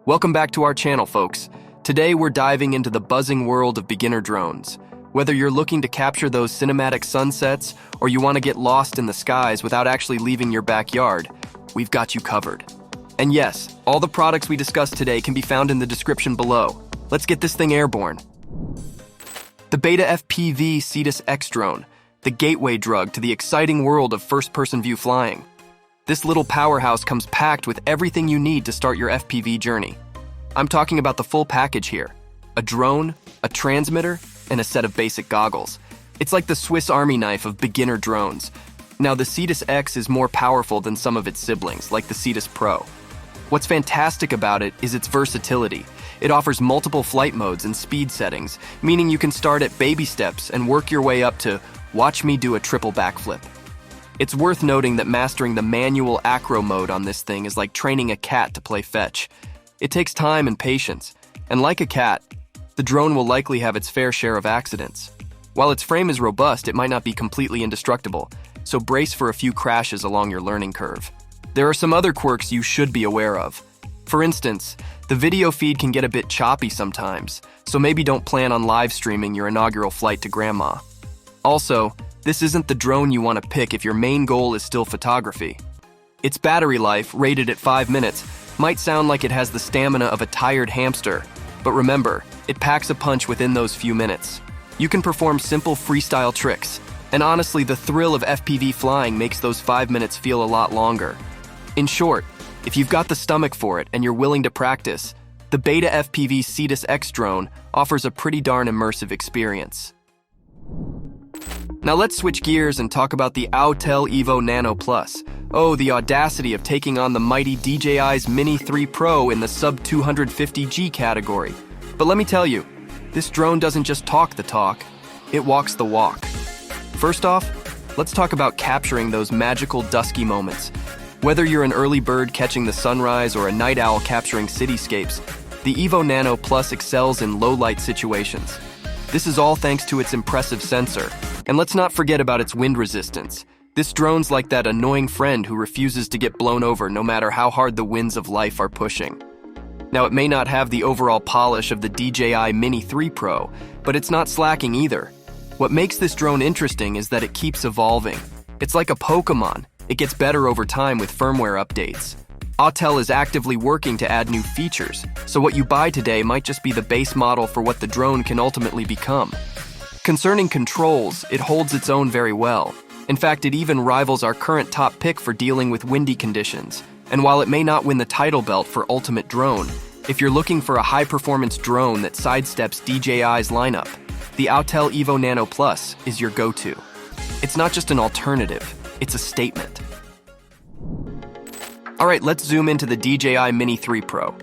Welcome back to our channel, folks. Today we're diving into the buzzing world of beginner drones. Whether you're looking to capture those cinematic sunsets or you want to get lost in the skies without actually leaving your backyard, we've got you covered. And yes, all the products we discussed today can be found in the description below. Let's get this thing airborne. The BetaFPV Cetus X drone, the gateway drug to the exciting world of first-person view flying. This little powerhouse comes packed with everything you need to start your FPV journey. I'm talking about the full package here. A drone, a transmitter, and a set of basic goggles. It's like the Swiss Army knife of beginner drones. Now, the Cetus X is more powerful than some of its siblings, like the Cetus Pro. What's fantastic about it is its versatility. It offers multiple flight modes and speed settings, meaning you can start at baby steps and work your way up to watch me do a triple backflip. It's worth noting that mastering the manual acro mode on this thing is like training a cat to play fetch. It takes time and patience, and like a cat, the drone will likely have its fair share of accidents. While its frame is robust, it might not be completely indestructible, so brace for a few crashes along your learning curve. There are some other quirks you should be aware of. For instance, the video feed can get a bit choppy sometimes, so maybe don't plan on live streaming your inaugural flight to grandma. Also, this isn't the drone you want to pick if your main goal is still photography. Its battery life, rated at 5 minutes, might sound like it has the stamina of a tired hamster, but remember, it packs a punch within those few minutes. You can perform simple freestyle tricks, and honestly, the thrill of FPV flying makes those 5 minutes feel a lot longer. In short, if you've got the stomach for it and you're willing to practice, the BetaFPV Cetus X drone offers a pretty darn immersive experience. Now let's switch gears and talk about the Autel Evo Nano Plus. Oh, the audacity of taking on the mighty DJI's Mini 3 Pro in the sub-250G category. But let me tell you, this drone doesn't just talk the talk, it walks the walk. First off, let's talk about capturing those magical dusky moments. Whether you're an early bird catching the sunrise or a night owl capturing cityscapes, the Evo Nano Plus excels in low-light situations. This is all thanks to its impressive sensor. And let's not forget about its wind resistance. This drone's like that annoying friend who refuses to get blown over no matter how hard the winds of life are pushing. Now, it may not have the overall polish of the DJI Mini 3 Pro, but it's not slacking either. What makes this drone interesting is that it keeps evolving. It's like a Pokemon. It gets better over time with firmware updates. Autel is actively working to add new features, so what you buy today might just be the base model for what the drone can ultimately become. Concerning controls, it holds its own very well. In fact, it even rivals our current top pick for dealing with windy conditions. And while it may not win the title belt for Ultimate Drone, if you're looking for a high-performance drone that sidesteps DJI's lineup, the Autel Evo Nano Plus is your go-to. It's not just an alternative, it's a statement. Alright, let's zoom into the DJI Mini 3 Pro.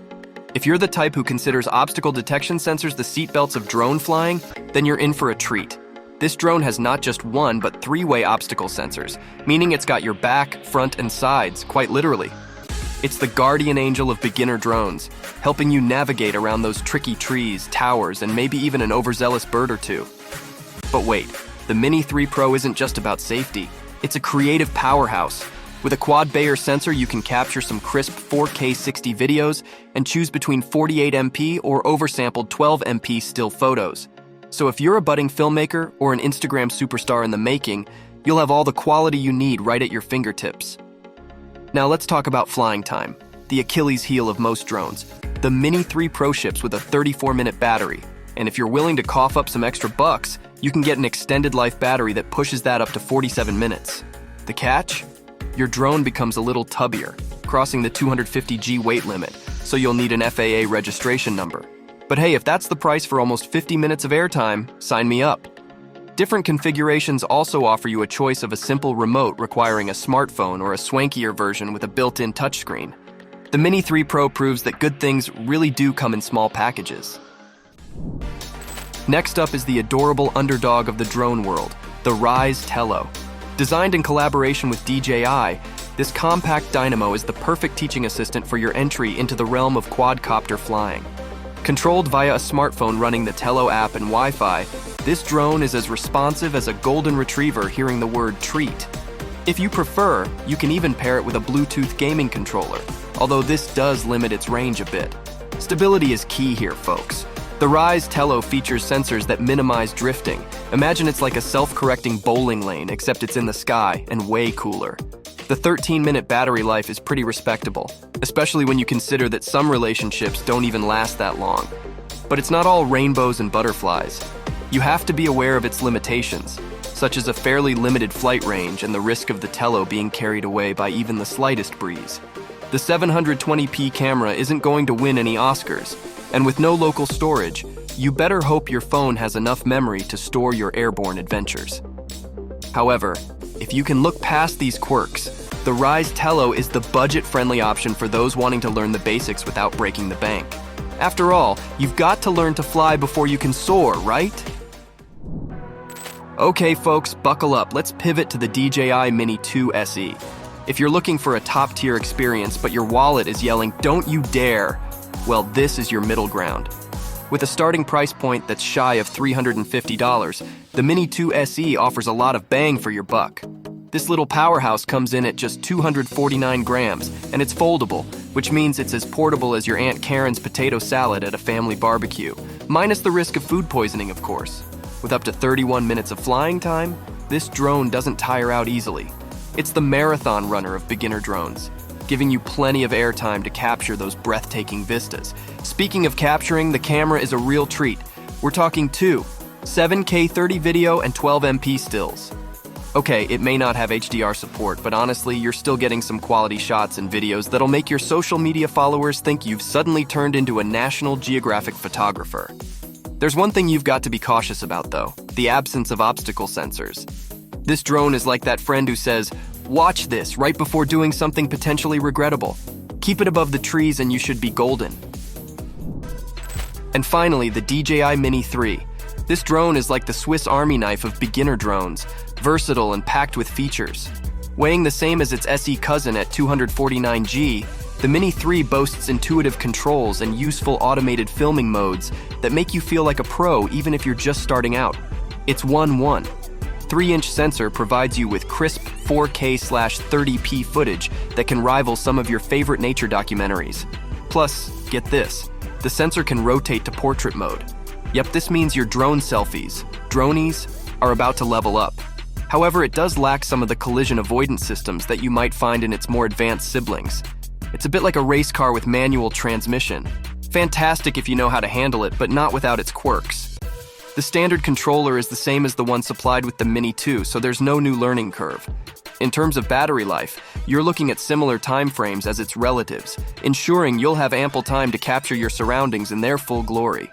If you're the type who considers obstacle detection sensors the seatbelts of drone flying, then you're in for a treat. This drone has not just one, but 3-way obstacle sensors, meaning it's got your back, front, and sides, quite literally. It's the guardian angel of beginner drones, helping you navigate around those tricky trees, towers, and maybe even an overzealous bird or two. But wait, the Mini 3 Pro isn't just about safety. It's a creative powerhouse. With a quad Bayer sensor, you can capture some crisp 4K 60 videos and choose between 48MP or oversampled 12MP still photos. So if you're a budding filmmaker or an Instagram superstar in the making, you'll have all the quality you need right at your fingertips. Now let's talk about flying time, the Achilles heel of most drones. The Mini 3 Pro ships with a 34-minute battery, and if you're willing to cough up some extra bucks, you can get an extended life battery that pushes that up to 47 minutes. The catch? Your drone becomes a little tubbier, crossing the 250G weight limit, so you'll need an FAA registration number. But hey, if that's the price for almost 50 minutes of airtime, sign me up. Different configurations also offer you a choice of a simple remote requiring a smartphone or a swankier version with a built-in touchscreen. The Mini 3 Pro proves that good things really do come in small packages. Next up is the adorable underdog of the drone world, the Ryze Tello. Designed in collaboration with DJI, this compact dynamo is the perfect teaching assistant for your entry into the realm of quadcopter flying. Controlled via a smartphone running the Tello app and Wi-Fi, this drone is as responsive as a golden retriever hearing the word treat. If you prefer, you can even pair it with a Bluetooth gaming controller, although this does limit its range a bit. Stability is key here, folks. The Ryze Tello features sensors that minimize drifting. Imagine it's like a self-correcting bowling lane, except it's in the sky and way cooler. The 13-minute battery life is pretty respectable, especially when you consider that some relationships don't even last that long. But it's not all rainbows and butterflies. You have to be aware of its limitations, such as a fairly limited flight range and the risk of the Tello being carried away by even the slightest breeze. The 720p camera isn't going to win any Oscars, and with no local storage, you better hope your phone has enough memory to store your airborne adventures. However, if you can look past these quirks, the Ryze Tello is the budget-friendly option for those wanting to learn the basics without breaking the bank. After all, you've got to learn to fly before you can soar, right? Okay folks, buckle up. Let's pivot to the DJI Mini 2 SE. If you're looking for a top-tier experience but your wallet is yelling, "Don't you dare," well, this is your middle ground. With a starting price point that's shy of $350, the Mini 2 SE offers a lot of bang for your buck. This little powerhouse comes in at just 249 grams, and it's foldable, which means it's as portable as your Aunt Karen's potato salad at a family barbecue, minus the risk of food poisoning, of course. With up to 31 minutes of flying time, this drone doesn't tire out easily. It's the marathon runner of beginner drones, giving you plenty of airtime to capture those breathtaking vistas. Speaking of capturing, the camera is a real treat. We're talking two 7K 30 video and 12MP stills. Okay, it may not have HDR support, but honestly, you're still getting some quality shots and videos that'll make your social media followers think you've suddenly turned into a National Geographic photographer. There's one thing you've got to be cautious about, though: the absence of obstacle sensors. This drone is like that friend who says, "Watch this," right before doing something potentially regrettable. Keep it above the trees and you should be golden. And finally, the DJI Mini 3. This drone is like the Swiss Army knife of beginner drones, versatile and packed with features. Weighing the same as its SE cousin at 249G, the Mini 3 boasts intuitive controls and useful automated filming modes that make you feel like a pro even if you're just starting out. Its 1.1 3-inch sensor provides you with crisp 4K/30p footage that can rival some of your favorite nature documentaries. Plus, get this, the sensor can rotate to portrait mode. Yep, this means your drone selfies, dronies, are about to level up. However, it does lack some of the collision avoidance systems that you might find in its more advanced siblings. It's a bit like a race car with manual transmission. Fantastic if you know how to handle it, but not without its quirks. The standard controller is the same as the one supplied with the Mini 2, so there's no new learning curve. In terms of battery life, you're looking at similar time frames as its relatives, ensuring you'll have ample time to capture your surroundings in their full glory.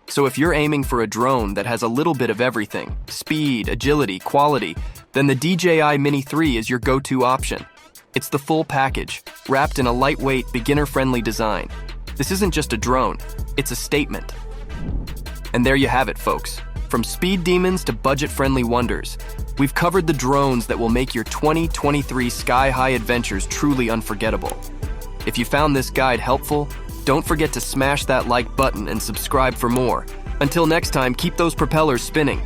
So if you're aiming for a drone that has a little bit of everything, speed, agility, quality, then the DJI Mini 3 is your go-to option. It's the full package, wrapped in a lightweight, beginner-friendly design. This isn't just a drone, it's a statement. And there you have it, folks. From speed demons to budget-friendly wonders, we've covered the drones that will make your 2023 sky-high adventures truly unforgettable. If you found this guide helpful, don't forget to smash that like button and subscribe for more. Until next time, keep those propellers spinning.